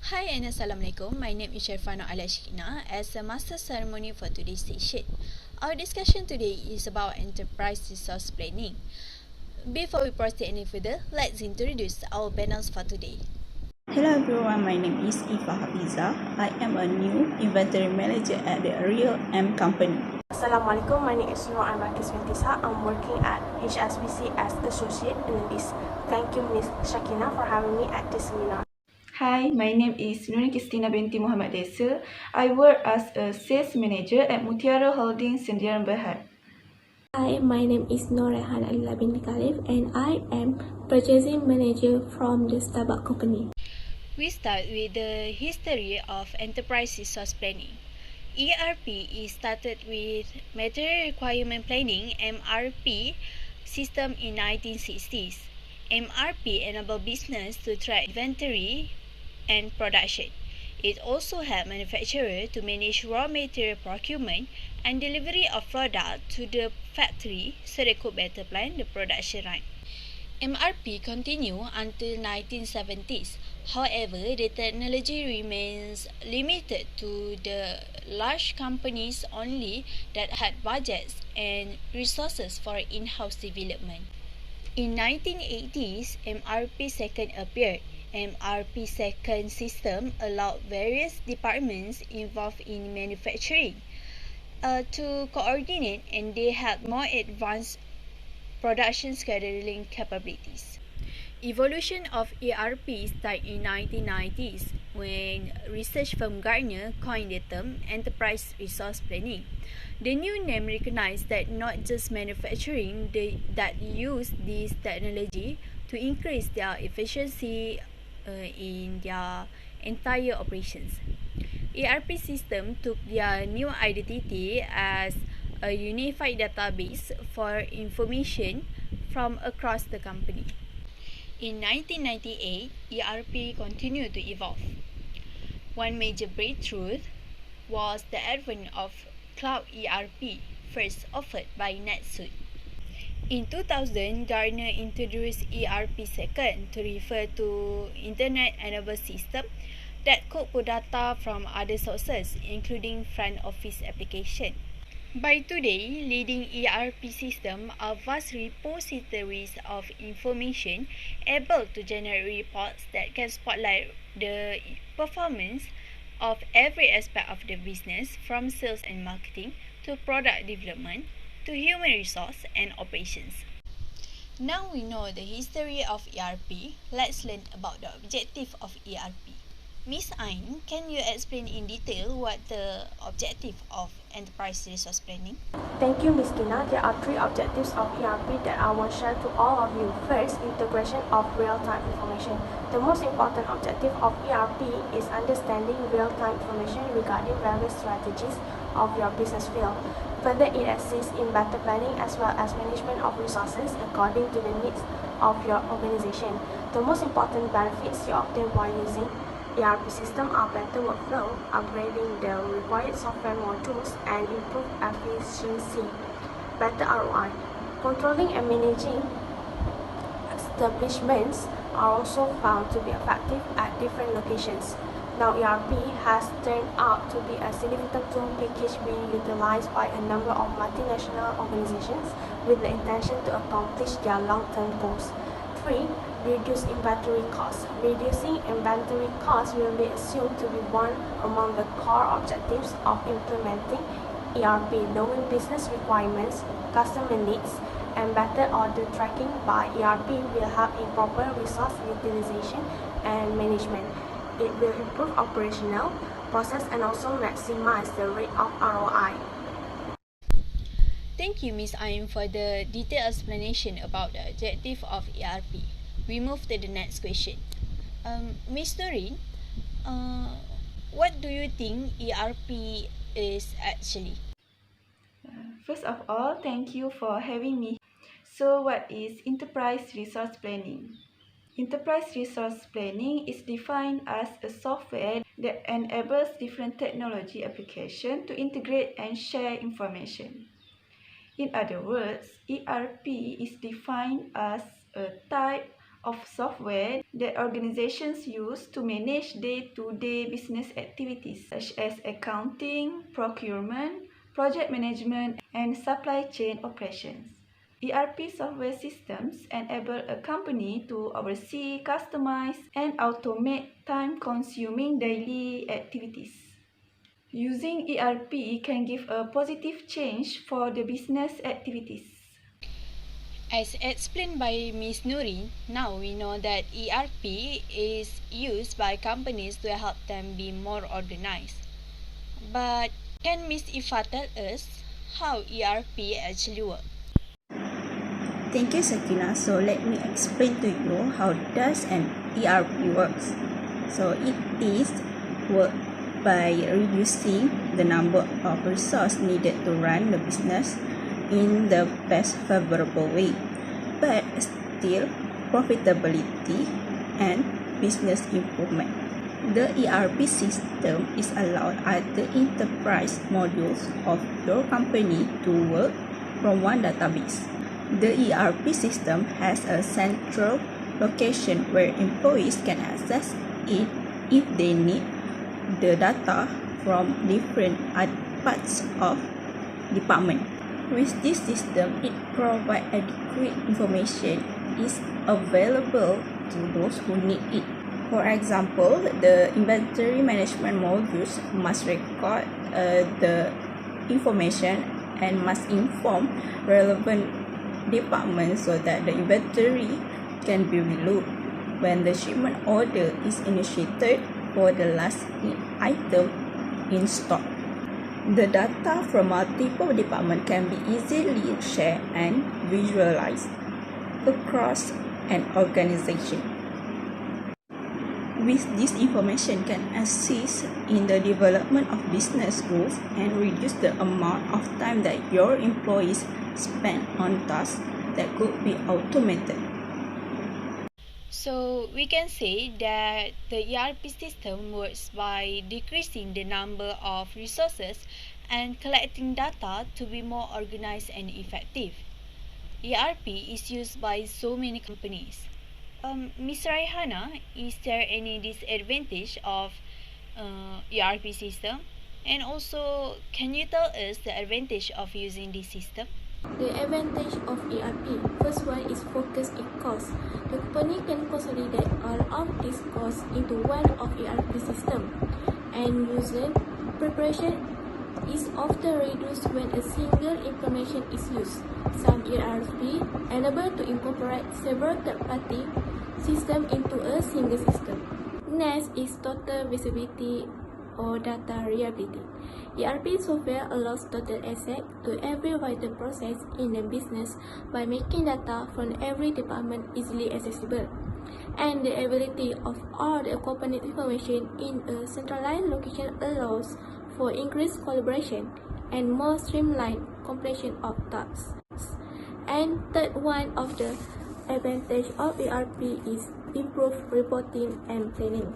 Hi and Assalamualaikum. My name is SHARIFAH alias SHAKINAH as a master ceremony for today's session. Our discussion today is about enterprise resource planning. Before we proceed any further, let's introduce our panels for today. Hello everyone, my name is HAFIDZAH. I am a new inventory manager at the Real M company. Assalamualaikum, my name is NURUL and Balqis. I'm working at HSBC as Associate Analyst. Thank you, Ms. Shakinah, for having me at this seminar. Hi, my name is NURIN BINTI DESA. I work as a sales manager at Mutiara Holding Sdn Bhd. Hi, my name is NURAIHANA binti KALIF and I am purchasing manager from the Starbucks company. We start with the history of enterprise resource planning. ERP is started with Material Requirement Planning (MRP) system in 1960s. MRP enabled business to track inventory and production. It also helped manufacturers to manage raw material procurement and delivery of product to the factory so they could better plan the production run. MRP continued until 1970s. However, the technology remains limited to the large companies only that had budgets and resources for in-house development. In 1980s, MRP second appeared. MRP second system allowed various departments involved in manufacturing to coordinate, and they had more advanced production scheduling capabilities. Evolution of ERP started in 1990s when research firm Gartner coined the term enterprise resource planning. The new name recognized that not just manufacturing that use this technology to increase their efficiency in their entire operations. ERP system took their new identity as a unified database for information from across the company. In 1998, ERP continued to evolve. One major breakthrough was the advent of Cloud ERP, first offered by NetSuite. In 2000, Gartner introduced ERP second to refer to Internet-enabled system that could pull data from other sources, including front office application. By today, leading ERP systems are vast repositories of information able to generate reports that can spotlight the performance of every aspect of the business, from sales and marketing to product development to human resource and operations. Now we know the history of ERP, let's learn about the objective of ERP. Ms. Ain, can you explain in detail what the objective of enterprise resource planning? Thank you, Ms. Kina. There are three objectives of ERP that I will share to all of you. First, integration of real-time information. The most important objective of ERP is understanding real-time information regarding various strategies of your business field. Further, it assists in better planning as well as management of resources according to the needs of your organization. The most important benefits you obtain while using ERP system are better workflow, upgrading the required software modules, and improved efficiency. Better ROI. Controlling and managing establishments are also found to be effective at different locations. Now, ERP has turned out to be a significant tool package being utilized by a number of multinational organizations with the intention to accomplish their long-term goals. 3. Reduce inventory costs. Reducing inventory costs will be assumed to be one among the core objectives of implementing ERP. Knowing business requirements, customer needs, and better order tracking by ERP will help in proper resource utilization and management. It will improve operational process and also maximize the rate of ROI. Thank you, Ms. Aim, for the detailed explanation about the objective of ERP. We move to the next question. Ms. NURIN, what do you think ERP is actually? First of all, thank you for having me. So, what is enterprise resource planning? Enterprise resource planning is defined as a software that enables different technology applications to integrate and share information. In other words, ERP is defined as a type of software that organizations use to manage day-to-day business activities such as accounting, procurement, project management, and supply chain operations. ERP software systems enable a company to oversee, customize, and automate time-consuming daily activities. Using ERP can give a positive change for the business activities. As explained by Ms. Nurin, now we know that ERP is used by companies to help them be more organized. But can Ms. IFFAH tell us how ERP actually works? Thank you, Shakinah. So let me explain to you how does an ERP works. So it is work by reducing the number of resources needed to run the business in the best favorable way, but still profitability and business improvement. The ERP system is allowed other enterprise modules of your company to work from one database. The ERP system has a central location where employees can access it if they need the data from different parts of department. With this system, it provides adequate information is available to those who need it. For example, the inventory management modules must record the information and must inform relevant departments so that the inventory can be reloaded when the shipment order is initiated for the last item in stock. The data from multiple departments can be easily shared and visualized across an organization. With this information can assist in the development of business goals and reduce the amount of time that your employees spend on tasks that could be automated. So we can say that the ERP system works by decreasing the number of resources and collecting data to be more organized and effective. ERP is used by so many companies. Ms. Raihana, is there any disadvantage of ERP system? And also, can you tell us the advantage of using this system? The advantage of ERP. First one is focus in cost. The company can consolidate all of these costs into one of ERP system, and user preparation is often reduced when a single implementation is used. Some ERP enable to incorporate several third-party systems into a single system. Next is total visibility or data reliability. ERP software allows total access to every vital process in the business by making data from every department easily accessible, and the ability of all the accompanying information in a centralized location allows for increased collaboration and more streamlined completion of tasks. And third one of the advantage of ERP is improved reporting and planning.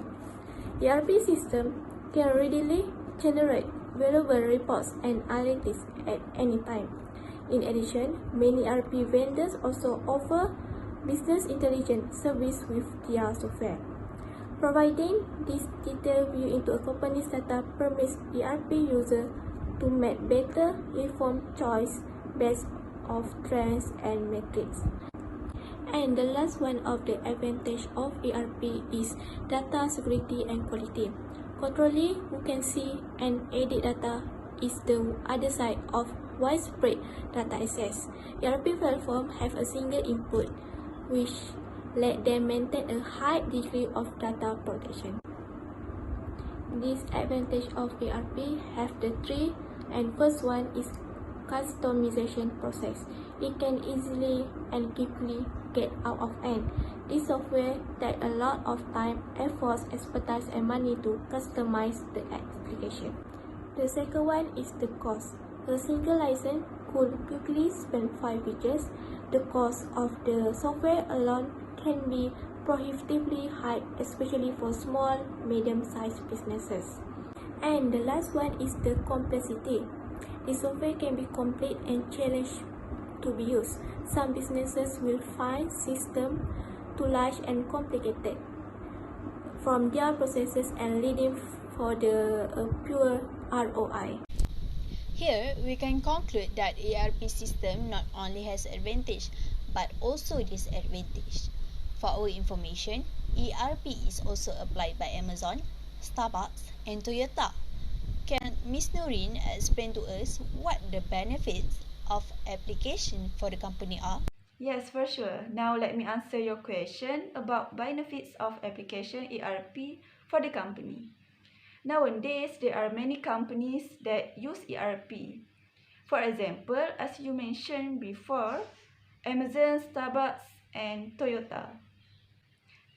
ERP system can readily generate valuable reports and analytics at any time. In addition, many ERP vendors also offer business intelligence service with their software. Providing this detailed view into a company's data permits ERP users to make better informed choice based on trends and metrics. And the last one of the advantage of ERP is data security and quality. Controlling who can see and edit data is the other side of widespread data access. ERP platforms have a single input, which let them maintain a high degree of data protection. This advantage of ERP have the three, and first one is customization process. It can easily and quickly get out of hand. This software takes a lot of time, effort, expertise, and money to customize the application. The second one is the cost. A single license could quickly spend 5 features. The cost of the software alone can be prohibitively high, especially for small, medium-sized businesses. And the last one is the complexity. The software can be complex and challenging to be used. Some businesses will find systems too large and complicated from their processes and leading for the pure ROI. Here, we can conclude that ERP system not only has advantage but also disadvantage. For our information, ERP is also applied by Amazon, Starbucks, and Toyota. Can Ms. Nurin explain to us what the benefits of application for the company are? Yes, for sure. Now let me answer your question about benefits of application ERP for the company. Nowadays, there are many companies that use ERP. For example, as you mentioned before, Amazon, Starbucks, and Toyota.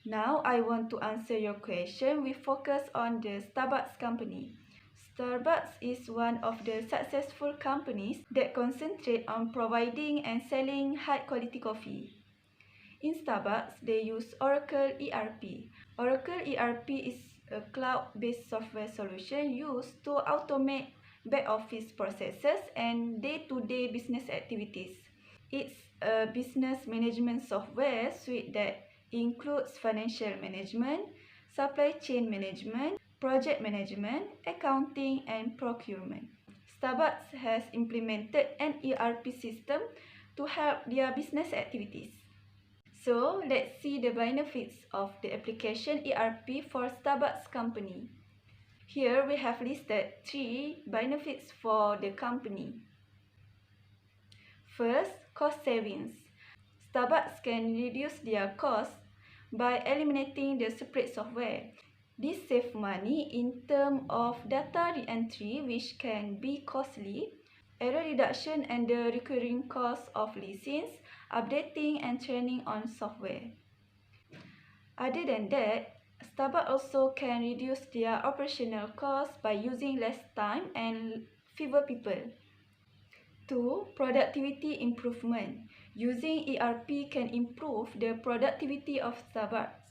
Now, I want to answer your question. We focus on the Starbucks company. Starbucks is one of the successful companies that concentrate on providing and selling high-quality coffee. In Starbucks, they use Oracle ERP. Oracle ERP is a cloud-based software solution used to automate back-office processes and day-to-day business activities. It's a business management software suite that includes financial management, supply chain management, project management, accounting, and procurement. Starbucks has implemented an ERP system to help their business activities. So, let's see the benefits of the application ERP for Starbucks company. Here, we have listed 3 benefits for the company. First, cost savings. Starbucks can reduce their costs by eliminating the separate software. This saves money in terms of data re-entry, which can be costly, error reduction, and the recurring cost of license, updating, and training on software. Other than that, Starbucks also can reduce their operational costs by using less time and fewer people. 2. Productivity improvement. Using ERP can improve the productivity of Starbucks.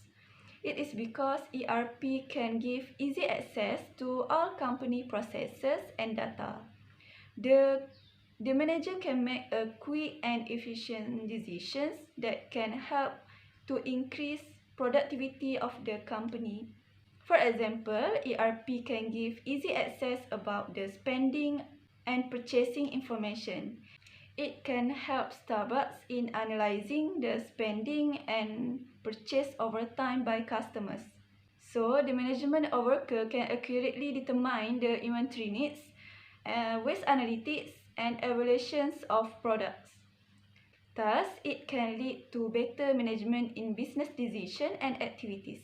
It is because ERP can give easy access to all company processes and data. The manager can make a quick and efficient decisions that can help to increase productivity of the company. For example, ERP can give easy access about the spending and purchasing information. It can help Starbucks in analyzing the spending and purchase over time by customers. So, the management worker can accurately determine the inventory needs, waste analytics, and evaluations of products. Thus, it can lead to better management in business decision and activities.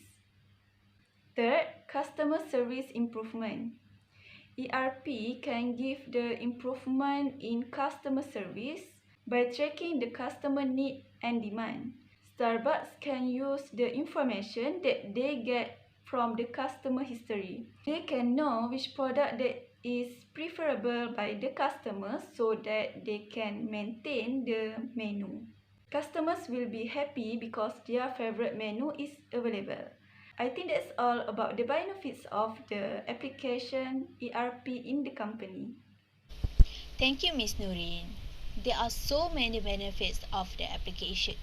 Third, customer service improvement. ERP can give the improvement in customer service by tracking the customer need and demand. Starbucks can use the information that they get from the customer history. They can know which product that is preferable by the customers so that they can maintain the menu. Customers will be happy because their favorite menu is available. I think that's all about the benefits of the application ERP in the company. Thank you, Ms. Nurin. There are so many benefits of the application.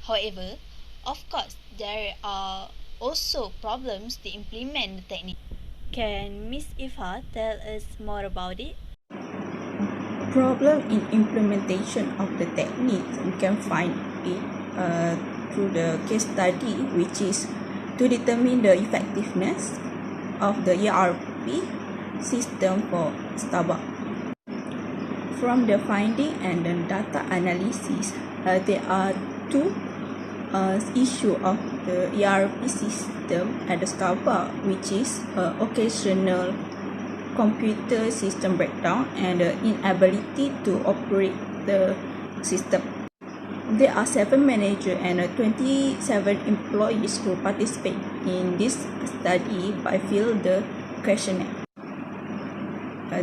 However, of course, there are also problems to implement the technique. Can Ms. IFFAH tell us more about it? Problem in implementation of the techniques, we can find it through the case study, which is to determine the effectiveness of the ERP system for Starbucks. From the finding and the data analysis, there are 2 issues of the ERP system at the Starbucks, which is occasional computer system breakdown and the inability to operate the system. There are 7 managers and 27 employees who participate in this study by filling the questionnaire.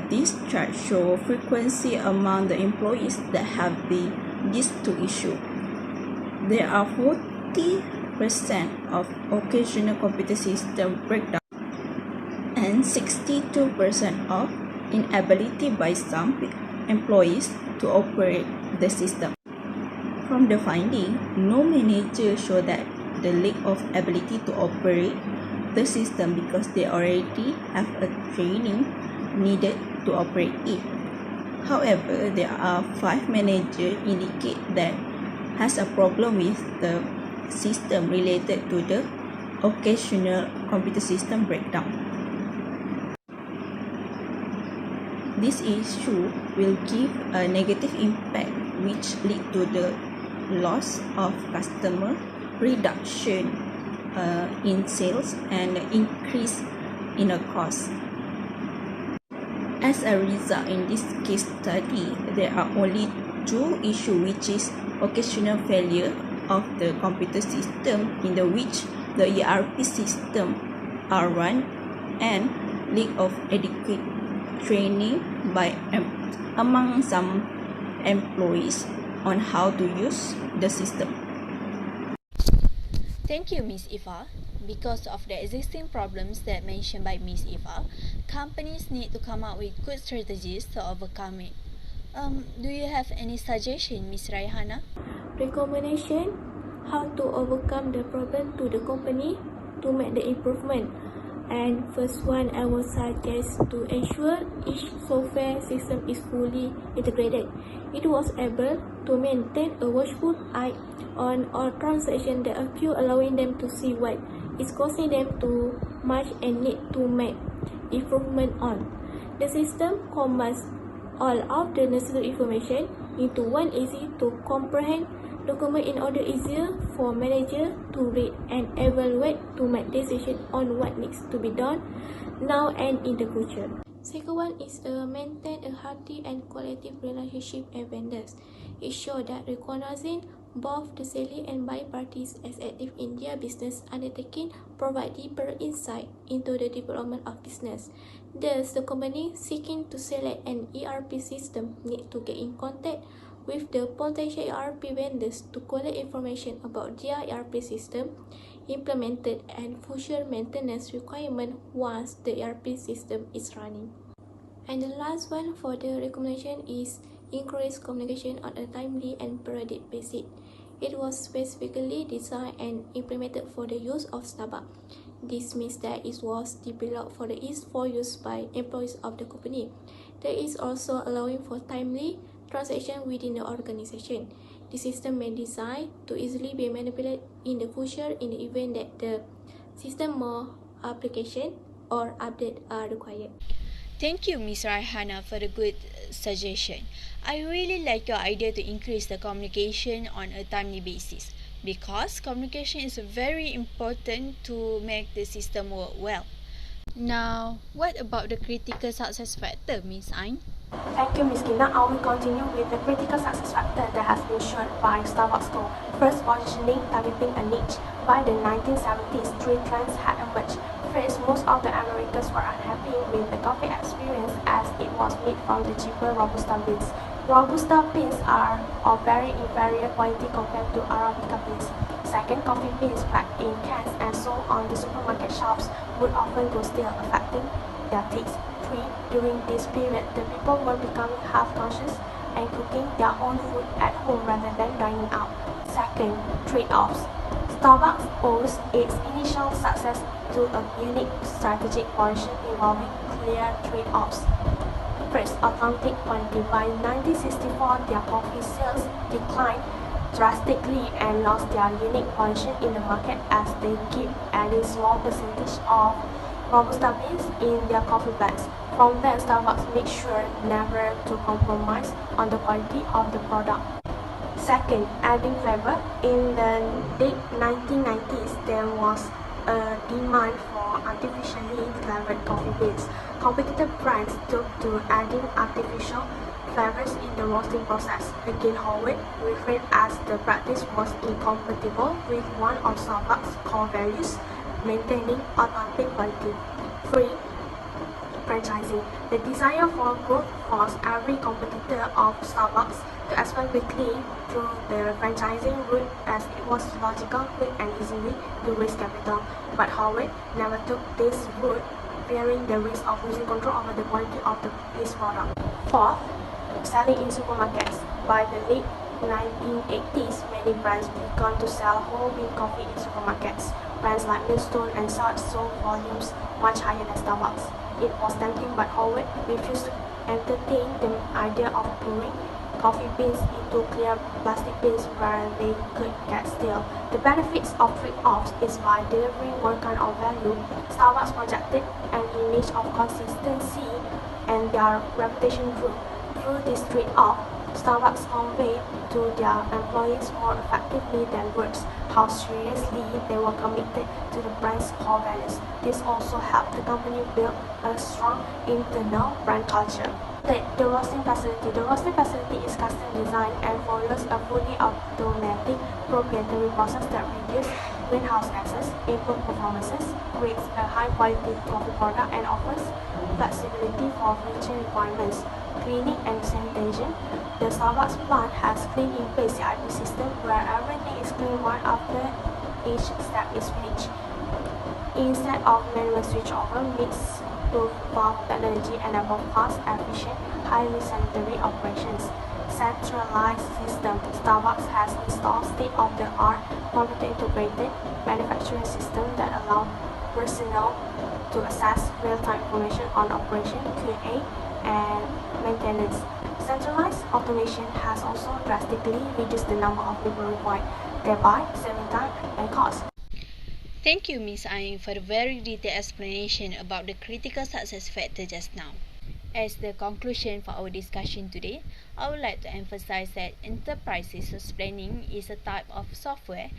This chart shows frequency among the employees that have these 2 issues. There are 40% of occasional computer system breakdown and 62% of inability by some employees to operate the system. From the finding, no manager show that the lack of ability to operate the system because they already have a training needed to operate it. However, there are 5 managers indicate that has a problem with the system related to the occasional computer system breakdown. This issue will give a negative impact which lead to the loss of customer, reduction in sales, and increase in a cost. As a result, in this case study, there are only 2 issues, which is occasional failure of the computer system in the which the ERP system are run, and lack of adequate training by among some employees on how to use the system. Thank you, Ms. Eva. Because of the existing problems that mentioned by Ms. Eva, companies need to come up with good strategies to overcome it. Do you have any suggestion, Ms. Raihana? Recommendation: how to overcome the problem to the company to make the improvement. And first one, I would suggest to ensure each software system is fully integrated. It was able to maintain a watchful eye on all transactions that occur, allowing them to see what is causing them to much and need to make improvement on. The system combines all of the necessary information into one easy to comprehend document in order easier for manager to read and evaluate to make decisions on what needs to be done now and in the future. Second one is maintain a healthy and qualitative relationship with vendors. It shows that recognizing both the seller and buyer parties as active in their business undertaking provide deeper insight into the development of business. Thus, the company seeking to select an ERP system need to get in contact with the potential ERP vendors to collect information about their ERP system implemented and future maintenance requirement once the ERP system is running. And the last one for the recommendation is increase communication on a timely and periodic basis. It was specifically designed and implemented for the use of Starbucks. This means that it was developed for the ease for use by employees of the company. There is also allowing for timely transaction within the organization. The system may be designed to easily be manipulated in the future in the event that the system more application or update are required. Thank you, Ms. Raihana, for the good suggestion. I really like your idea to increase the communication on a timely basis because communication is very important to make the system work well. Now, what about the critical success factor, Ms. Ain? Thank you, Ms. Kina. I will continue with the critical success factor that has been shown by Starbucks Store. First, positioning, targeting a niche. By the 1970s, 3 trends had emerged. First, most of the Americans were unhappy with the coffee experience as it was made from the cheaper Robusta beans. Robusta beans are of very inferior quality compared to Arabica beans. Second, coffee beans packed in cans and sold on the supermarket shelves would often go stale, affecting their taste. 3. During this period, the people were becoming health conscious and cooking their own food at home rather than dining out. Second, trade-offs. Starbucks owes its initial success to a unique strategic position involving clear trade-offs. First, authentic quality. By 1964, their coffee sales declined drastically and lost their unique position in the market as they keep adding small percentage of Robusta beans in their coffee blends. From there, Starbucks makes sure never to compromise on the quality of the product. Second, adding flavor. In the late 1990s, there was a demand for artificially flavored coffee beans. Competitive brands took to adding artificial flavors in the roasting process. Again, Howard referred as the practice was incompatible with one of Starbucks' core values, maintaining authentic quality. 3. Franchising. The desire for growth forced every competitor of Starbucks to expand quickly through the franchising route as it was logical, quick and easily to raise capital. But Howard never took this route, fearing the risk of losing control over the quality of his product. Fourth, selling in supermarkets. By the late 1980s, many brands began to sell whole bean coffee in supermarkets. Brands like Millstone and such sold volumes much higher than Starbucks. It was tempting, but Howard refused to entertain the idea of pouring coffee beans into clear plastic bins where they could get stale. The benefits of trade-offs is by delivering more kind of value. Starbucks projected an image of consistency and their reputation grew. Through this trade-off, Starbucks conveyed to their employees more effectively than words how seriously they were committed to the brand's core values. This also helped the company build a strong internal brand culture. The roasting facility. The roasting facility is custom designed and follows a fully automatic proprietary process that reduces greenhouse gases, improves performances, creates a high-quality coffee product, and offers flexibility for future requirements. Cleaning and sanitation. The Starbucks plant has clean-in-place CIP system where everything is cleaned right after each step is finished. Instead of manual switchover, mix-proof valve technology enables fast, efficient, highly sanitary operations. Centralized system. Starbucks has installed state-of-the-art computer-integrated manufacturing system that allows personnel to access real-time information on operation, QA, and maintenance. Centralized automation has also drastically reduced the number of people required, thereby saving time and cost. Thank you, Ms. Ain, for the very detailed explanation about the critical success factor just now. As the conclusion for our discussion today, I would like to emphasize that enterprise resource planning is a type of software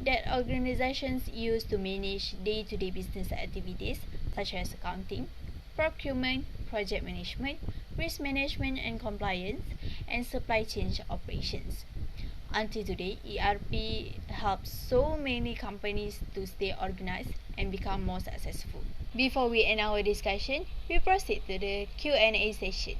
that organizations use to manage day-to-day business activities such as accounting, procurement, project management, risk management and compliance, and supply chain operations. Until today, ERP helps so many companies to stay organized and become more successful. Before we end our discussion, we proceed to the Q&A session.